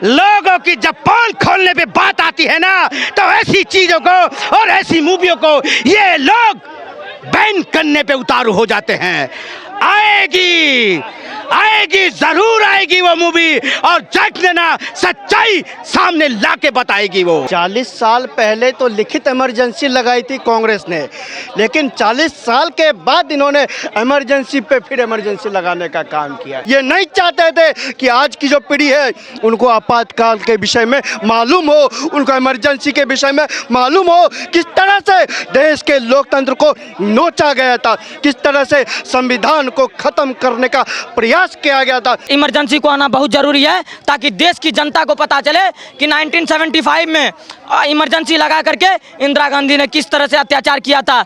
लोगों की जब पोल खोलने पे बात आती है ना, तो ऐसी चीजों को और ऐसी मूवियों को ये लोग बैन करने पे उतारू हो जाते हैं। आएगी आएगी, जरूर आएगी वो मूवी, और जज ने ना सच्चाई सामने लाके बताएगी वो। 40 साल पहले तो लिखित इमरजेंसी लगाई थी कांग्रेस ने, लेकिन 40 साल के बाद इन्होंने इमरजेंसी पे फिर इमरजेंसी लगाने का काम किया। ये नहीं चाहते थे कि आज की जो पीढ़ी है उनको आपातकाल के विषय में मालूम हो, उनको इमरजेंसी के विषय में मालूम हो, किस तरह से देश के लोकतंत्र को नोचा गया था, किस तरह से संविधान को खत्म करने का प्रयास किया गया था। इमरजेंसी को आना बहुत जरूरी है ताकि देश की जनता को पता चले कि 1975 में इमरजेंसी लगा करके इंदिरा गांधी ने किस तरह से अत्याचार किया था।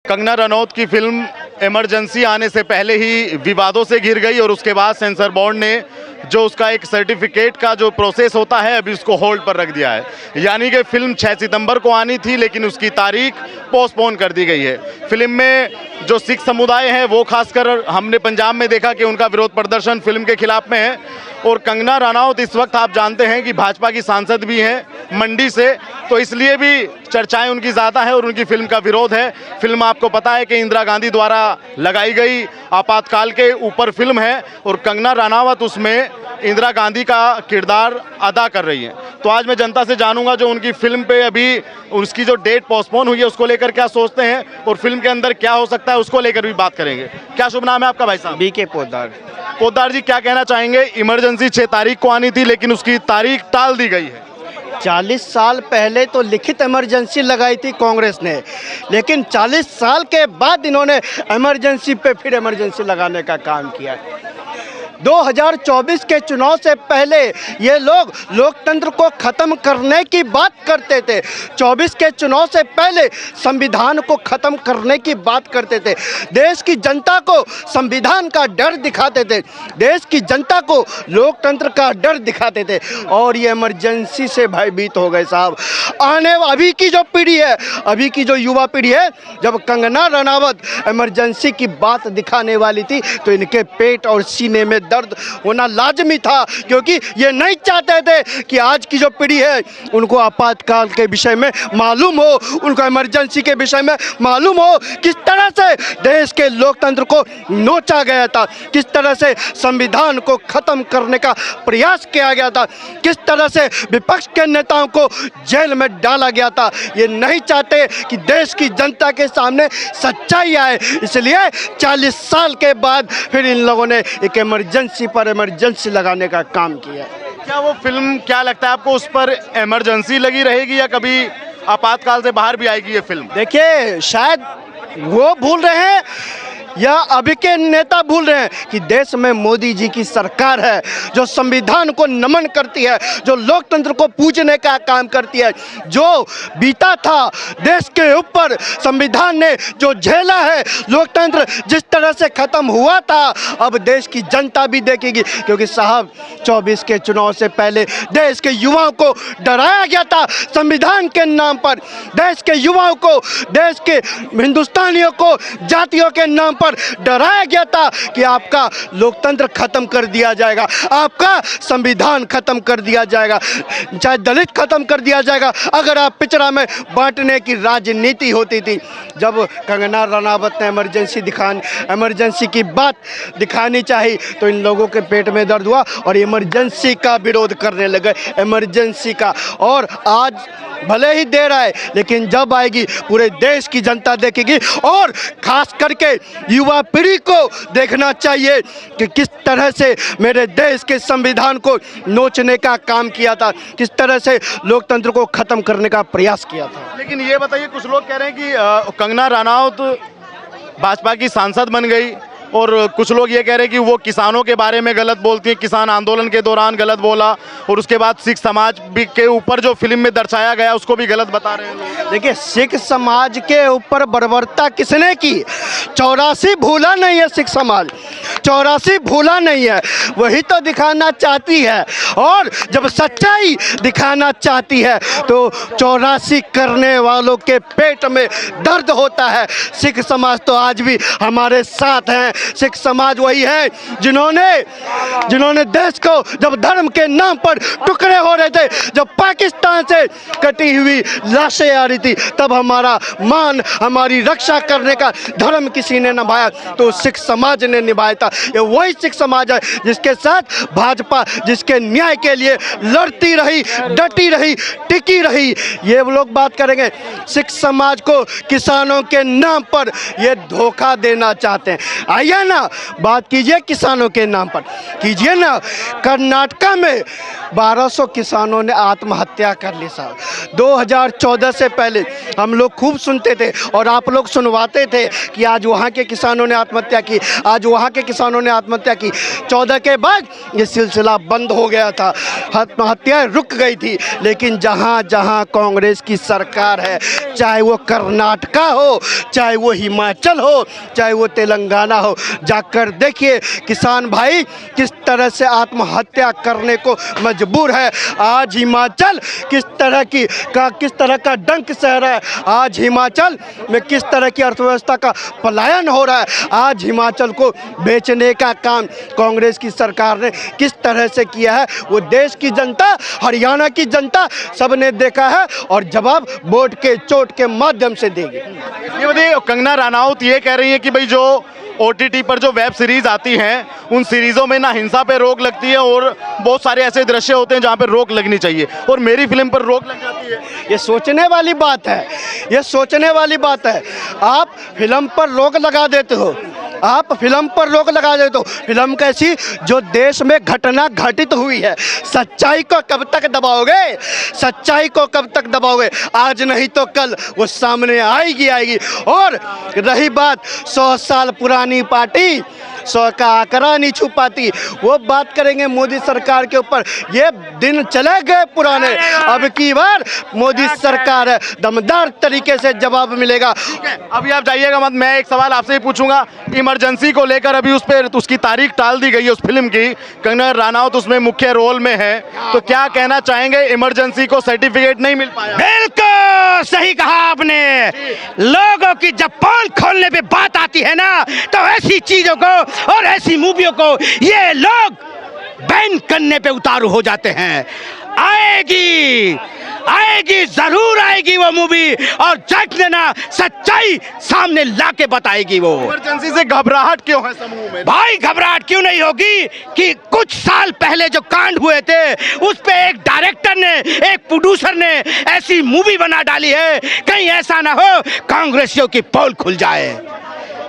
कंगना रनौत की फिल्म इमरजेंसी आने से पहले ही विवादों से घिर गई और उसके बाद सेंसर बोर्ड ने जो उसका एक सर्टिफिकेट का जो प्रोसेस होता है अभी उसको होल्ड पर रख दिया है। यानी कि फिल्म 6 सितंबर को आनी थी, लेकिन उसकी तारीख पोस्टपोन कर दी गई है। फिल्म में जो सिख समुदाय है वो खासकर हमने पंजाब में देखा कि उनका विरोध प्रदर्शन फिल्म के खिलाफ में है। और कंगना रनौत इस वक्त आप जानते हैं कि भाजपा की सांसद भी हैं मंडी से, तो इसलिए भी चर्चाएं उनकी ज़्यादा है और उनकी फिल्म का विरोध है। फिल्म आपको पता है कि इंदिरा गांधी द्वारा लगाई गई आपातकाल के ऊपर फिल्म है और कंगना रनौत उसमें इंदिरा गांधी का किरदार अदा कर रही हैं। तो आज मैं जनता से जानूंगा जो उनकी फिल्म पे अभी उसकी जो डेट पोस्टपोन हुई है उसको लेकर क्या सोचते हैं और फिल्म के अंदर क्या हो सकता है उसको लेकर भी बात करेंगे। क्या शुभ नाम है आपका भाई साहब? बीके पोद्दार। पोद्दार जी, क्या कहना चाहेंगे? इमरजेंसी 6 तारीख को आनी थी लेकिन उसकी तारीख टाल दी गई है। 40 साल पहले तो लिखित इमरजेंसी लगाई थी कांग्रेस ने, लेकिन 40 साल के बाद इन्होंने इमरजेंसी पे फिर इमरजेंसी लगाने का काम किया। 2024 के चुनाव से पहले ये लोग लोकतंत्र को खत्म करने की बात करते थे। 24 के चुनाव से पहले संविधान को खत्म करने की बात करते थे। देश की जनता को संविधान का डर दिखाते थे, देश की जनता को लोकतंत्र का डर दिखाते थे, और ये इमरजेंसी से भयभीत हो गए साहब। अभी की जो पीढ़ी है, अभी की जो युवा पीढ़ी है, जब कंगना रनौत इमरजेंसी की बात दिखाने वाली थी तो इनके पेट और सीने में दर्द होना लाजमी था, क्योंकि ये नहीं चाहते थे कि आज की जो पीढ़ी है उनको आपातकाल के विषय में मालूम हो, उनको इमरजेंसी के विषय में मालूम हो, किस तरह से देश के लोकतंत्र को नोचा गया था, किस तरह से संविधान को खत्म करने का प्रयास किया गया था, किस तरह से विपक्ष के नेताओं को जेल में डाला गया था। ये नहीं चाहते कि देश की जनता के सामने सच्चाई आए, इसलिए 40 साल के बाद फिर इन लोगों ने एक इमरजेंसी पर इमरजेंसी लगाने का काम किया। क्या वो फिल्म, क्या लगता है आपको, उस पर इमरजेंसी लगी रहेगी या कभी आपातकाल से बाहर भी आएगी ये फिल्म? देखिए, शायद वो भूल रहे हैं या अभी के नेता भूल रहे हैं कि देश में मोदी जी की सरकार है जो संविधान को नमन करती है, जो लोकतंत्र को पूजने का काम करती है। जो बीता था देश के ऊपर संविधान ने जो झेला है, लोकतंत्र जिस तरह से खत्म हुआ था, अब देश की जनता भी देखेगी, क्योंकि साहब 24 के चुनाव से पहले देश के युवाओं को डराया गया था संविधान के नाम पर। देश के युवाओं को, देश के हिंदुस्तानियों को जातियों के नाम पर डराया गया था कि आपका लोकतंत्र खत्म कर दिया जाएगा, आपका संविधान खत्म कर दिया जाएगा, चाहे दलित खत्म कर दिया जाएगा अगर आप पिछड़ा में बांटने की राजनीति होती थी। जब कंगना रनौत ने इमरजेंसी की बात दिखानी चाहिए तो इन लोगों के पेट में दर्द हुआ और इमरजेंसी का विरोध करने लगे, इमरजेंसी का। और आज भले ही देर आए, लेकिन जब आएगी पूरे देश की जनता देखेगी, और खास करके युवा पीढ़ी को देखना चाहिए कि किस तरह से मेरे देश के संविधान को नोचने का काम किया था, किस तरह से लोकतंत्र को खत्म करने का प्रयास किया था। लेकिन ये बताइए, कुछ लोग कह रहे हैं कि कंगना रनौत भाजपा की सांसद बन गई और कुछ लोग ये कह रहे हैं कि वो किसानों के बारे में गलत बोलती है, किसान आंदोलन के दौरान गलत बोला, और उसके बाद सिख समाज भी के ऊपर जो फिल्म में दर्शाया गया उसको भी गलत बता रहे हैं। देखिए, सिख समाज के ऊपर बर्बरता किसने की? 84 भूला नहीं है सिख समाज, 84 भूला नहीं है, वही तो दिखाना चाहती है। और जब सच्चाई दिखाना चाहती है तो 84 करने वालों के पेट में दर्द होता है। सिख समाज तो आज भी हमारे साथ हैं, सिख समाज वही है जिन्होंने देश को जब धर्म के नाम पर टुकड़े हो रहे थे, जब पाकिस्तान से कटी हुई लाशें आ रही थी, तब हमारा मान, हमारी रक्षा करने का धर्म किसी ने निभाया तो सिख समाज ने निभाया था। ये वही सिख समाज है जिसके साथ भाजपा, जिसके न्याय के लिए लड़ती रही, डटी रही, टिकी रही। ये लोग बात करेंगे सिख समाज को किसानों के नाम पर ये धोखा देना चाहते हैं। आइए ना, बात कीजिए किसानों के नाम पर, कीजिए ना। कर्नाटका में 1200 किसानों ने आत्महत्या कर ली साहब। 2014 से पहले हम लोग खूब सुनते थे और आप लोग सुनवाते थे कि आज वहाँ के किसानों ने आत्महत्या की, आज वहाँ के किसानों ने आत्महत्या की। 14 के बाद ये सिलसिला बंद हो गया था, आत्महत्याएं रुक गई थी। लेकिन जहाँ जहाँ कांग्रेस की सरकार है, चाहे वो कर्नाटका हो, चाहे वो हिमाचल हो, चाहे वो तेलंगाना हो, जाकर देखिए किसान भाई किस तरह से आत्महत्या करने को मजबूर है। आज हिमाचल किस तरह का डंक सह रहा है। आज हिमाचल में किस तरह की अर्थव्यवस्था का पलायन हो रहा है। आज हिमाचल को बेचने का काम कांग्रेस की सरकार ने किस तरह से किया है, वो देश की जनता, हरियाणा की जनता सब ने देखा है और जवाब वोट के चोट के माध्यम से देगी। ये बताइए, कंगना रनौत ये कह रही है कि भाई जो OTT पर जो वेब सीरीज आती हैं उन सीरीजों में ना हिंसा पे रोक लगती है और बहुत सारे ऐसे दृश्य होते हैं जहाँ पे रोक लगनी चाहिए, और मेरी फिल्म पर रोक लग जाती है। ये सोचने वाली बात है, ये सोचने वाली बात है। आप फिल्म पर रोक लगा देते हो, आप फिल्म पर रोक लगा देते हो। फिल्म कैसी जो देश में घटना घटित हुई है, सच्चाई को कब तक दबाओगे, सच्चाई को कब तक दबाओगे। आज नहीं तो कल वो सामने आएगी। और रही बात 100 साल पुरानी पार्टी 100 का आंकड़ा नहीं छुपाती, वो बात करेंगे मोदी सरकार के ऊपर। ये दिन चले गए पुराने, अब की बार मोदी सरकार है, दमदार तरीके से जवाब मिलेगा। अभी आप जाइएगा मत, मैं एक सवाल आपसे ही पूछूंगा। इमरजेंसी को लेकर अभी उस पर उसकी तारीख टाल दी गई है, उस फिल्म की। कंगना रनौत उसमें मुख्य रोल में है, तो क्या कहना चाहेंगे? इमरजेंसी को सर्टिफिकेट नहीं मिल पाया। बिल्कुल सही कहा आपने। लोगों की जब पोल खोलने पे बात आती है ना, तो ऐसी चीजों को और ऐसी मूवियों को ये लोग बैन करने पे उतारू हो जाते हैं। आएगी जरूर आएगी वो मूवी, और जग ने ना सच्चाई सामने लाके बताएगी वो। इमरजेंसी से घबराहट क्यों है समूह में? भाई घबराहट क्यों नहीं होगी कि कुछ साल पहले जो कांड हुए थे उस पे एक डायरेक्टर ने, एक प्रोड्यूसर ने ऐसी मूवी बना डाली है, कहीं ऐसा ना हो कांग्रेसियों की पोल खुल जाए।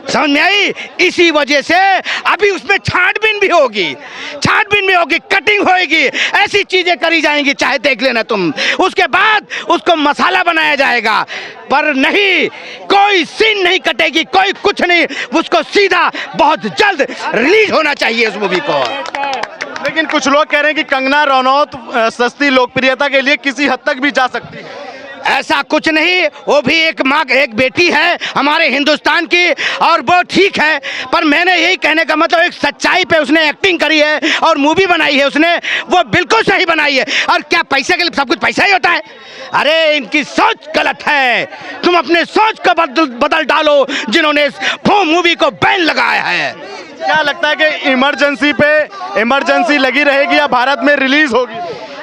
समझ में आई? इसी वजह से अभी उसमें छांटबीन भी होगी, कटिंग होगी, ऐसी चीजें करी जाएंगी, चाहे देख लेना तुम। उसके बाद उसको मसाला बनाया जाएगा, पर नहीं, कोई सीन नहीं कटेगी, कोई कुछ नहीं, उसको सीधा बहुत जल्द रिलीज होना चाहिए उस मूवी को। लेकिन कुछ लोग कह रहे हैं कि कंगना रनौत सस्ती लोकप्रियता के लिए किसी हद तक भी जा सकती है। ऐसा कुछ नहीं, वो भी एक माँ, एक बेटी है हमारे हिंदुस्तान की, और वो ठीक है। पर मैंने यही कहने का मतलब, एक सच्चाई पे उसने एक्टिंग करी है और मूवी बनाई है उसने, वो बिल्कुल सही बनाई है। और क्या पैसे के लिए सब कुछ पैसा ही होता है? अरे इनकी सोच गलत है, तुम अपने सोच को बदल डालो, जिन्होंने इस मूवी को बैन लगाया है। क्या लगता है कि इमरजेंसी लगी रहेगी या भारत में रिलीज होगी?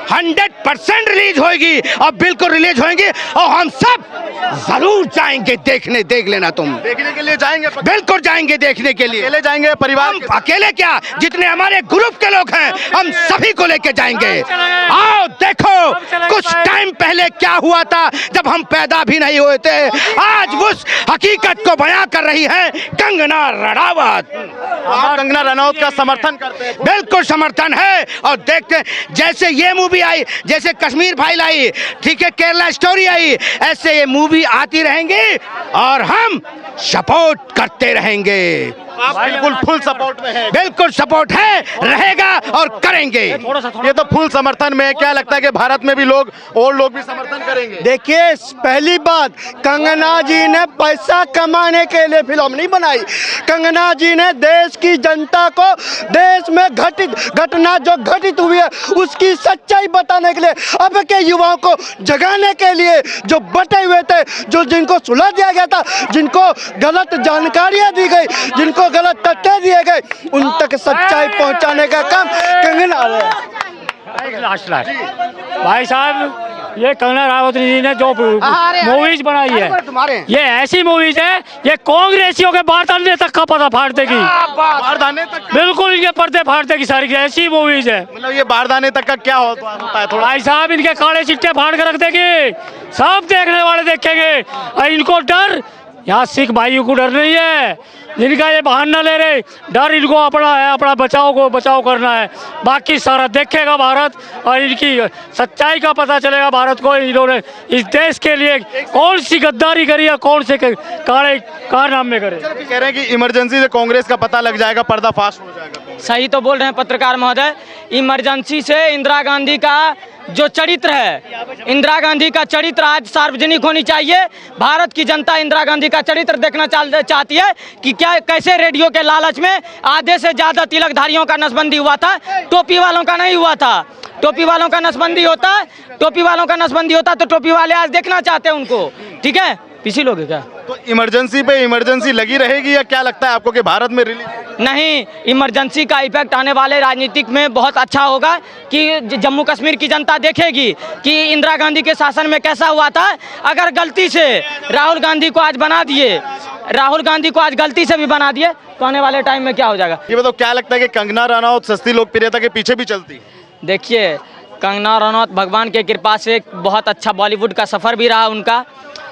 100% रिलीज होगी, और बिल्कुल रिलीज होंगी, और हम सब जरूर जाएंगे देखने। देख लेना तुम। देखने के लिए जाएंगे? बिल्कुल जाएंगे देखने के लिए। अकेले जाएंगे? परिवार? अकेले क्या, जितने हमारे ग्रुप के लोग हैं हम सभी को लेके जाएंगे। आओ देखो, कुछ टाइम पहले क्या हुआ था जब हम पैदा भी नहीं हुए थे, आज उस हकीकत को बयां कर रही है कंगना रनौत। आप कंगना रनौत का समर्थन करते हैं? बिल्कुल समर्थन है। और देखते हैं, जैसे ये मूवी आई, जैसे कश्मीर फाइल आई, ठीक है, केरला स्टोरी आई, ऐसे ये मूवी आती रहेंगी और हम सपोर्ट करते रहेंगे। आप बिल्कुल फुल सपोर्ट में हैं? बिल्कुल सपोर्ट है, रहेगा और करेंगे। ये तो फुल समर्थन में है। क्या लगता है कि भारत में भी लोग और लोग भी समर्थन करेंगे? देखिए, पहली बात, कंगना जी ने पैसा कमाने के लिए फिल्म नहीं बनाई। कंगना जी ने देश की जनता को देश में घटना जो घटित हुई है उसकी सच्चाई बताने के लिए, अब के युवाओं को जगाने के लिए, जो बटे हुए थे, जो जिनको सुलझ दिया गया था, जिनको गलत जानकारियां दी गई, जिनको गलत तथ्य दिए गए उन तक सच्चाई पहुंचाने का काम कंगना लास्ट भाई साहब, ये कंगना रनावत जी ने जो मूवीज बनाई है, ये ऐसी मूवीज है, ये कांग्रेसियों के बारदाने तक का पता फाड़ देगी, बारदाने तक, बिल्कुल ये पर्दे फाड़ देगी सारी, ऐसी मूवीज है। मतलब ये बारदाने तक का क्या होता है थोड़ा? भाई साहब, इनके काले चिट्टे फाड़ के रख देगी, सब देखने वाले देखेंगे। और इनको डर, यहाँ सिख भाइयों को डर नहीं है, जिनका ये बहाना ले रहे, डर इनको अपना है, अपना बचाव करना है। बाकी सारा देखेगा भारत, और इनकी सच्चाई का पता चलेगा भारत को, इन्होंने इस देश के लिए कौन सी गद्दारी करी है, कौन से काले कारनामे करे। कह रहे हैं कि इमरजेंसी से कांग्रेस का पता लग जाएगा, पर्दाफाश हो जाएगा। सही तो बोल रहे हैं पत्रकार महोदय। इमरजेंसी से इंदिरा गांधी का जो चरित्र है, इंदिरा गांधी का चरित्र आज सार्वजनिक होनी चाहिए। भारत की जनता इंदिरा गांधी का चरित्र देखना चाहती है कि क्या कैसे रेडियो के लालच में आधे से ज्यादा तिलकधारियों का नसबंदी हुआ था, टोपी वालों का नहीं हुआ था। टोपी वालों का नसबंदी होता, टोपी वालों का नसबंदी होता तो टोपी वाले आज देखना चाहते हैं उनको। ठीक है, पीछे लोग क्या तो इमरजेंसी पे इमरजेंसी लगी रहेगी, या क्या लगता है आपको कि भारत में रिलीज? नहीं, इमरजेंसी का इफेक्ट आने वाले राजनीतिक में बहुत अच्छा होगा कि जम्मू कश्मीर की जनता देखेगी कि इंदिरा गांधी के शासन में कैसा हुआ था। अगर गलती से राहुल गांधी को आज बना दिए, राहुल गांधी को आज गलती से भी बना दिए, तो आने वाले टाइम में क्या हो जाएगा? ये बताओ, क्या लगता है कि कंगना रनौत सस्ती लोकप्रियता के पीछे भी चलती? देखिए, कंगना रनौत भगवान के कृपा से एक बहुत अच्छा बॉलीवुड का सफ़र भी रहा उनका,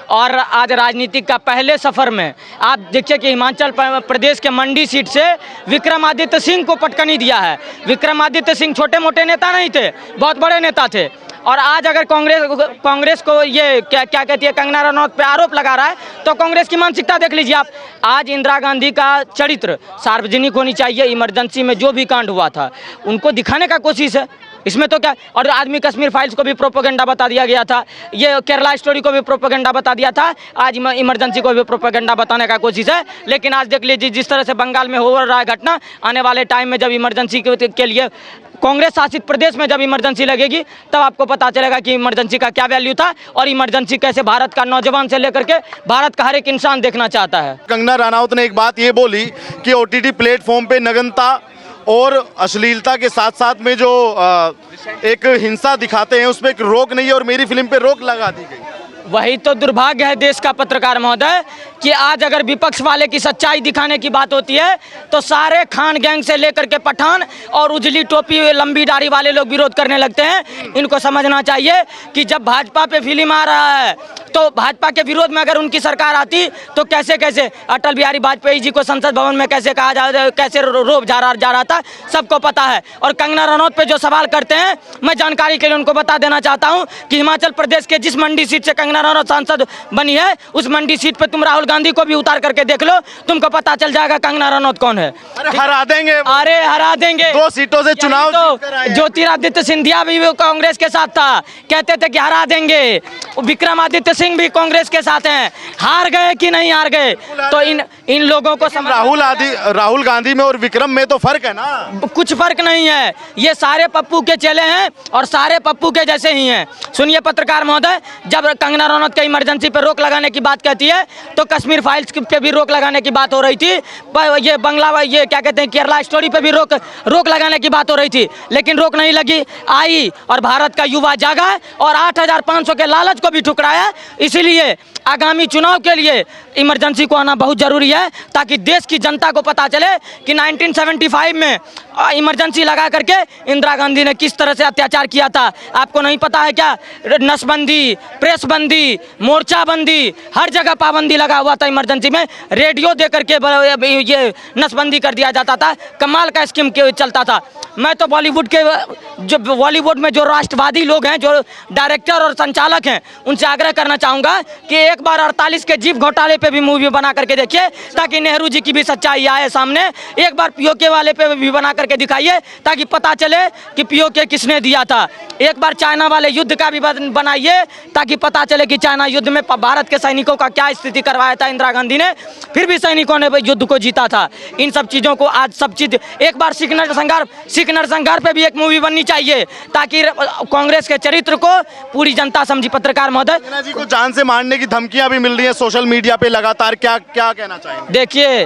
और आज राजनीतिक का पहले सफ़र में आप देखिए कि हिमाचल प्रदेश के मंडी सीट से विक्रमादित्य सिंह को पटकनी दिया है। विक्रमादित्य सिंह छोटे मोटे नेता नहीं थे, बहुत बड़े नेता थे। और आज अगर कांग्रेस को ये क्या कहती है, कंगना रनौत पे आरोप लगा रहा है, तो कांग्रेस की मानसिकता देख लीजिए आप। आज इंदिरा गांधी का चरित्र सार्वजनिक होनी चाहिए। इमरजेंसी में जो भी कांड हुआ था उनको दिखाने का कोशिश है, इसमें तो क्या। और आदमी कश्मीर फाइल्स को भी प्रोपेगेंडा बता दिया गया था, ये केरला स्टोरी को भी प्रोपेगेंडा बता दिया था, आज इमरजेंसी को भी प्रोपेगेंडा बताने का कोशिश है। लेकिन आज देख लीजिए जिस तरह से बंगाल में हो रहा है घटना, आने वाले टाइम में जब इमरजेंसी के लिए कांग्रेस शासित प्रदेश में जब इमरजेंसी लगेगी, तब आपको पता चलेगा कि इमरजेंसी का क्या वैल्यू था, और इमरजेंसी कैसे भारत का नौजवान से लेकर के भारत का हर एक इंसान देखना चाहता है। कंगना रनौत ने एक बात ये बोली कि OTT प्लेटफॉर्म पे नग्नता और अश्लीलता के साथ साथ में जो एक हिंसा दिखाते हैं उस पर एक रोक नहीं है, और मेरी फिल्म पे रोक लगा दी गई। वही तो दुर्भाग्य है देश का पत्रकार महोदय कि आज अगर विपक्ष वाले की सच्चाई दिखाने की बात होती है तो सारे खान गैंग से लेकर के पठान और उजली टोपी लंबी दाढ़ी वाले लोग विरोध करने लगते हैं। इनको समझना चाहिए कि जब भाजपा पे फिल्म आ रहा है तो भाजपा के विरोध में अगर उनकी सरकार आती तो कैसे कैसे अटल बिहारी वाजपेयी जी को संसद भवन में कैसे कहा जा कैसे रोब जा रहा था, सबको पता है। और कंगना रनौत पे जो सवाल करते हैं, मैं जानकारी के लिए उनको बता देना चाहता हूँ कि हिमाचल प्रदेश के जिस मंडी सीट से कंगना रनौत सांसद बनी है, उस मंडी सीट पे तुम राहुल गांधी को भी उतार करके देख लो, तुमको पता चल जाएगा कंगना रनौत कौन है। अरे हरा देंगे, अरे हरा देंगे। 2 सीटों से चुनाव तो ज्योतिरादित्य सिंधिया भी कांग्रेस के साथ था, कहते थे कि हरा देंगे। विक्रमादित्य सिंह भी कांग्रेस के साथ हैं, हार गए कि नहीं हार गए? तो इन लोगों को राहुल गांधी में और विक्रम में तो फर्क है ना? कुछ फर्क नहीं है, ये सारे पप्पू के चेले हैं और सारे पप्पू के जैसे ही हैं। सुनिए पत्रकार महोदय, जब कंगना रनौत के इमरजेंसी पर रोक लगाने की बात कहती है तो कश्मीर फाइल्स पे भी रोक लगाने की बात हो रही थी, ये ये क्या कहते हैं केरला स्टोरी पे भी रोक लगाने की बात हो रही थी, लेकिन रोक नहीं लगी आई। और भारत का युवा जागा और 8,500 के लालच को भी ठुकराया। इसीलिए आगामी चुनाव के लिए इमरजेंसी को आना बहुत जरूरी है, ताकि देश की जनता को पता चले कि 1975 में इमरजेंसी लगा करके इंदिरा गांधी ने किस तरह से अत्याचार किया था। आपको नहीं पता है क्या? नसबंदी, प्रेस बंदी, मोर्चा बंदी, हर जगह पाबंदी लगा हुआ था इमरजेंसी में। रेडियो दे करके ये नसबंदी कर दिया जाता था, कमाल का स्कीम चलता था। मैं तो बॉलीवुड में जो राष्ट्रवादी लोग हैं, जो डायरेक्टर और संचालक हैं, उनसे आग्रह करना चाहूँगा कि एक बार 48 के जीप घोटाले पे भी मूवी बना करके देखिए, ताकि नेहरू जी की भी सच्चाई आए सामने। एक बार पीओके वाले पे भी बना करके दिखाइए, ताकि पता चले कि पीओके किसने दिया था। एक बार चाइना वाले युद्ध का भी बनाइए, ताकि पता चले कि चाइना युद्ध में भारत के सैनिकों का क्या स्थिति करवाया था इंदिरा गांधी ने, फिर भी सैनिकों ने युद्ध को जीता था। इन सब चीज़ों को आज सब चीज़ एक बार सिख नरसंहार पे भी एक मूवी बननी चाहिए, ताकि कांग्रेस के चरित्र को पूरी जनता समझी। पत्रकार महोदय, कंगना जी को जान से मारने की धमकियां भी मिल रही हैं सोशल मीडिया पे लगातार, क्या कहना चाहेंगे? देखिए,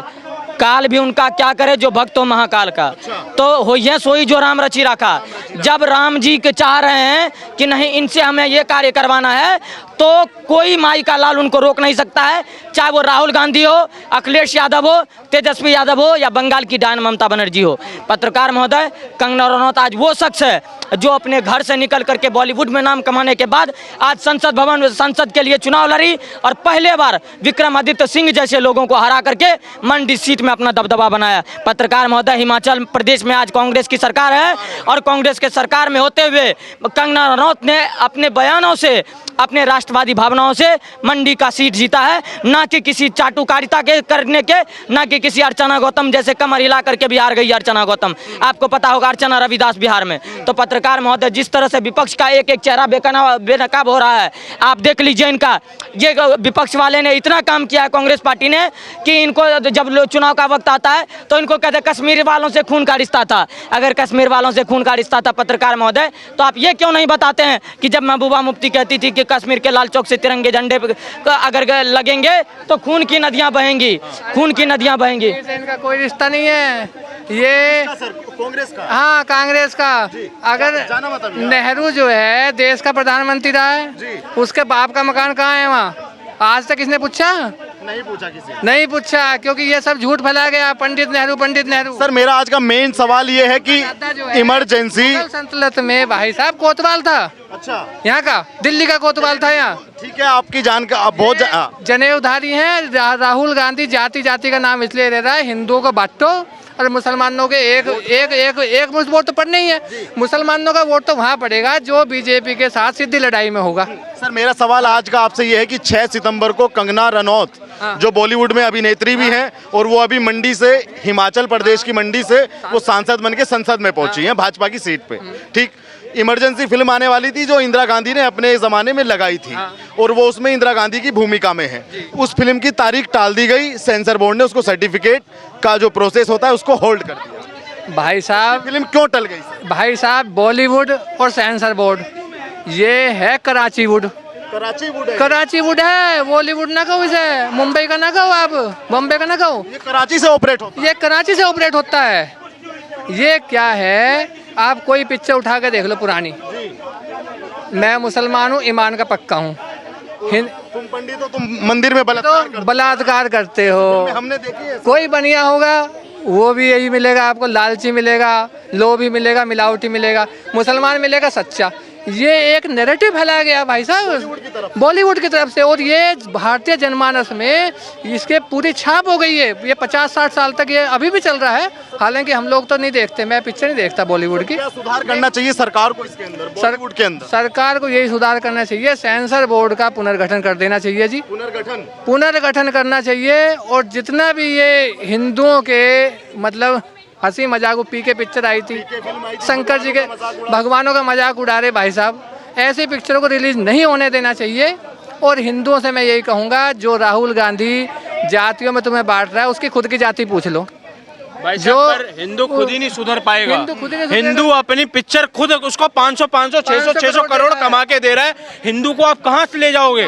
काल भी उनका क्या करे जो भक्त हो महाकाल का। तो हो यह सोई जो राम रचि रखा। जब राम जी के चाह रहे हैं कि नहीं इनसे हमें ये कार्य करवाना है तो कोई माई का लाल उनको रोक नहीं सकता है, चाहे वो राहुल गांधी हो, अखिलेश यादव हो, तेजस्वी यादव हो या बंगाल की डायन ममता बनर्जी हो। पत्रकार महोदय, कंगना रनौत आज वो शख्स है जो अपने घर से निकल करके बॉलीवुड में नाम कमाने के बाद आज संसद के लिए चुनाव लड़ी और पहले बार विक्रमादित्य सिंह जैसे लोगों को हरा करके मंडी सीट में अपना दबदबा बनाया। पत्रकार महोदय, हिमाचल प्रदेश में आज कांग्रेस की सरकार है और कांग्रेस के सरकार में होते हुए कंगना रनौत ने अपने बयानों से, अपने राष्ट्रवादी भावनाओं से मंडी का सीट जीता है, ना कि किसी चाटुकारिता के करने के, ना कि किसी अर्चना गौतम जैसे कमर हिला करके भी हार गई अर्चना गौतम। आपको पता होगा अर्चना रविदास बिहार में। तो पत्रकार महोदय, जिस तरह से विपक्ष का एक एक चेहरा बेनकाब हो रहा है, आप देख लीजिए इनका। ये विपक्ष वाले ने इतना काम किया है कांग्रेस पार्टी ने कि इनको जब चुनाव का वक्त आता है तो इनको कहते कश्मीर वालों से खून का रिश्ता था। अगर कश्मीर वालों से खून का रिश्ता था पत्रकार महोदय, तो आप ये क्यों नहीं बताते हैं कि जब महबूबा मुफ्ती कहती थी कि कश्मीर के लाल चौक से तिरंगे झंडे अगर लगेंगे तो खून की नदियां बहेंगी, खून की नदियां बहेंगी। इनका कोई रिश्ता नहीं है, ये कांग्रेस का। हाँ, कांग्रेस का। अगर नेहरू जो है देश का प्रधानमंत्री रहा है, उसके बाप का मकान कहाँ है वहाँ? आज तक किसने पूछा? नहीं पूछा किसी ने। नहीं पूछा, क्योंकि ये सब झूठ फैला गया, पंडित नेहरू पंडित नेहरू। सर, मेरा आज का मेन सवाल ये है कि इमरजेंसी मुगल सल्तनत में भाई साहब कोतवाल था। अच्छा, यहाँ का दिल्ली का कोतवाल था यहाँ। ठीक है, आपकी जानकारी आप बहुत जनेऊधारी हैं। राहुल गांधी जाति जाति का नाम इसलिए ले रहा है, हिंदुओं को बांटो और मुसलमानों के एक मुश्त वोट तो पड़ना ही है। मुसलमानों का वोट तो वहाँ पड़ेगा जो बीजेपी के साथ सीधी लड़ाई में होगा। सर, मेरा सवाल आज का आपसे ये है कि 6 सितंबर को कंगना रनौत जो बॉलीवुड में अभिनेत्री भी हैं और वो अभी मंडी से, हिमाचल प्रदेश की मंडी से वो सांसद बन के संसद में पहुंची हैं भाजपा की सीट पे। ठीक, इमरजेंसी फिल्म आने वाली थी जो इंदिरा गांधी ने अपने ज़माने में लगाई थी और वो उसमें इंदिरा गांधी की भूमिका में है। उस फिल्म की तारीख टाल दी गई, सेंसर बोर्ड ने उसको सर्टिफिकेट का जो प्रोसेस होता है उसको होल्ड कर दिया। भाई साहब, फिल्म क्यों टल गई सर? भाई साहब, बॉलीवुड और सेंसर बोर्ड ये है कराची वुड। कराची वुड है, बॉलीवुड ना कहो इसे, मुंबई का ना कहो, आप बॉम्बे का ना कहो। ये कराची से ऑपरेट होता है। ये कराची से ऑपरेट होता है। ये क्या है, आप कोई पिक्चर उठा के देख लो पुरानी। मैं मुसलमान हूँ, ईमान का पक्का हूँ। तुम पंडित हो, तुम मंदिर में बलात्कार करते हो। हमने देखी है। कोई बढ़िया होगा वो भी यही मिलेगा आपको, लालची मिलेगा, लोभी मिलेगा, मिलावटी मिलेगा, मुसलमान मिलेगा सच्चा। ये एक नैरेटिव फैलाया गया भाई साहब बॉलीवुड की तरफ से, और ये भारतीय जनमानस में इसके पूरी छाप हो गई है। ये 50-60 साल तक ये अभी भी चल रहा है। हालांकि हम लोग तो नहीं देखते, मैं पिक्चर नहीं देखता बॉलीवुड की। क्या सुधार करना चाहिए सरकार को इसके अंदर, बॉलीवुड के अंदर? सरकार को यही सुधार करना चाहिए, सेंसर बोर्ड का पुनर्गठन कर देना चाहिए जी। पुनर्गठन करना चाहिए। और जितना भी ये हिंदुओं के मतलब हंसी मजाक पी के पिक्चर आई थी, शंकर जी के भगवानों का मजाक उड़ा रहे भाई साहब, ऐसी पिक्चरों को रिलीज नहीं होने देना चाहिए। और हिंदुओं से मैं यही कहूँगा, जो राहुल गांधी जातियों में तुम्हें बांट रहा है उसकी खुद की जाति पूछ लो। जो हिंदू खुद ही नहीं सुधर पाएगा। हिंदू अपनी पिक्चर खुद उसको 500 600 करोड़ कमा के दे रहा है। हिंदू को आप कहाँ से ले जाओगे?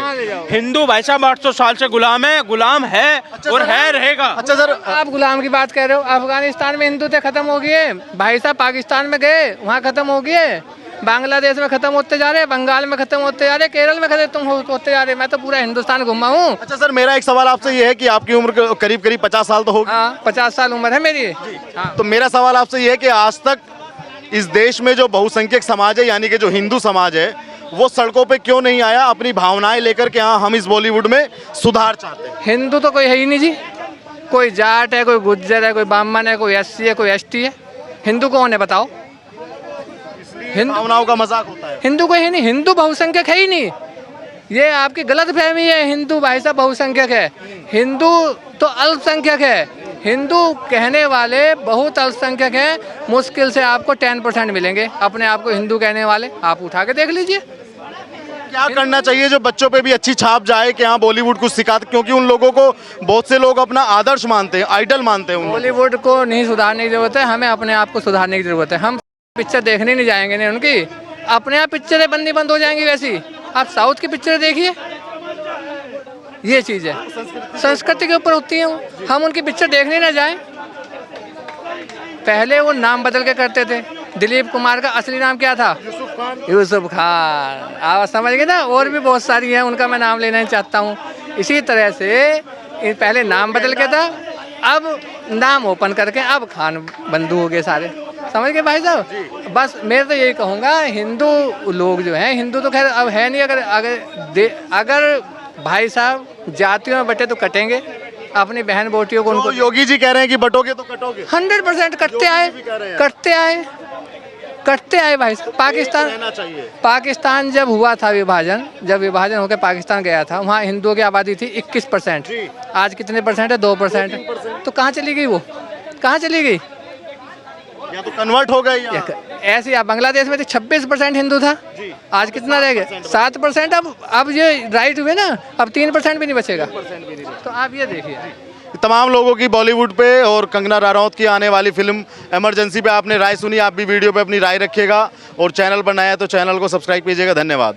हिंदू भाई साहब 800 साल से गुलाम है, गुलाम है और है रहेगा। अच्छा सर, आप गुलाम की बात कर रहे हो, अफगानिस्तान में हिंदू थे खत्म हो गए भाई साहब, पाकिस्तान में गए वहाँ खत्म हो गए, बांग्लादेश में खत्म होते जा रहे, बंगाल में खत्म होते जा रहे, केरल में खत्म होते जा रहे। मैं तो पूरा हिंदुस्तान घुमा हूँ। अच्छा सर, मेरा एक सवाल आपसे ये है कि आपकी उम्र करीब 50 साल तो होगी। हाँ, 50 साल उम्र है मेरी। हाँ। तो मेरा सवाल आपसे ये है कि आज तक इस देश में जो बहुसंख्यक समाज है, यानी कि जो हिंदू समाज है, वो सड़कों पे क्यों नहीं आया अपनी भावनाएं लेकर के? हाँ, हम इस बॉलीवुड में सुधार चाहते हैं। हिंदू तो कोई है ही नहीं जी। कोई जाट है, कोई गुज्जर है, कोई ब्राह्मण है, कोई SC है, कोई ST है। हिंदू कौन है बताओ? भावनाओं का मजाक होता है। हिंदू कोई है नहीं, हिंदू बहुसंख्यक है ही नहीं। ये आपकी गलत फहमी है। हिंदू भाई साहब बहुसंख्यक है, हिंदू तो अल्पसंख्यक है। हिंदू कहने वाले बहुत अल्पसंख्यक हैं, मुश्किल से आपको 10% मिलेंगे अपने आप को हिंदू कहने वाले। आप उठा के देख लीजिए। क्या करना चाहिए जो बच्चों पे भी अच्छी छाप जाए कि हाँ बॉलीवुड कुछ सिखाते, क्योंकि उन लोगों को बहुत से लोग अपना आदर्श मानते हैं, आइडल मानते हैं। बॉलीवुड को नहीं सुधारने की जरूरत है, हमें अपने आप को सुधारने की जरूरत है। हम पिक्चर देखने नहीं जाएंगे नहीं उनकी, अपने आप पिक्चरें बननी बंद हो जाएंगी। वैसी आप साउथ की पिक्चरें देखिए, ये चीज़ है, संस्कृति के ऊपर होती है। हम उनकी पिक्चर देखने ना जाएं पहले वो नाम बदल के करते थे। दिलीप कुमार का असली नाम क्या था? यूसुफ खान। आप समझ गए ना। और भी बहुत सारी हैं, उनका मैं नाम लेना नहीं चाहता हूँ। इसी तरह से पहले नाम बदल के था, अब नाम ओपन करके अब खान बंधु हो गए सारे। समझ गए भाई साहब? बस मैं तो यही कहूँगा, हिंदू लोग जो हैं, हिंदू तो खैर अब है नहीं, अगर भाई साहब जातियों में बटे तो कटेंगे अपनी बहन बेटियों को। उनको योगी जी कह रहे हैं कि बटोगे तो कटोगे। 100% कटते आए भाई साहब। पाकिस्तान जब हुआ था विभाजन, जब विभाजन होकर पाकिस्तान गया था, वहाँ हिंदुओं की आबादी थी 21%। आज कितने परसेंट है? 2%। तो कहाँ चली गई वो? कहाँ चली गई? या तो कन्वर्ट हो गए। ऐसे आप बांग्लादेश में तो 26% हिंदू था, आज कितना रह गया? 7%। अब ये राइट हुए ना, अब 3% भी नहीं बचेगा। तो आप ये देखिए, तमाम लोगों की बॉलीवुड पे और कंगना रनौत की आने वाली फिल्म इमरजेंसी पे आपने राय सुनी। आप भी वीडियो पे अपनी राय रखिएगा और चैनल पर नया है तो चैनल को सब्सक्राइब कीजिएगा। धन्यवाद।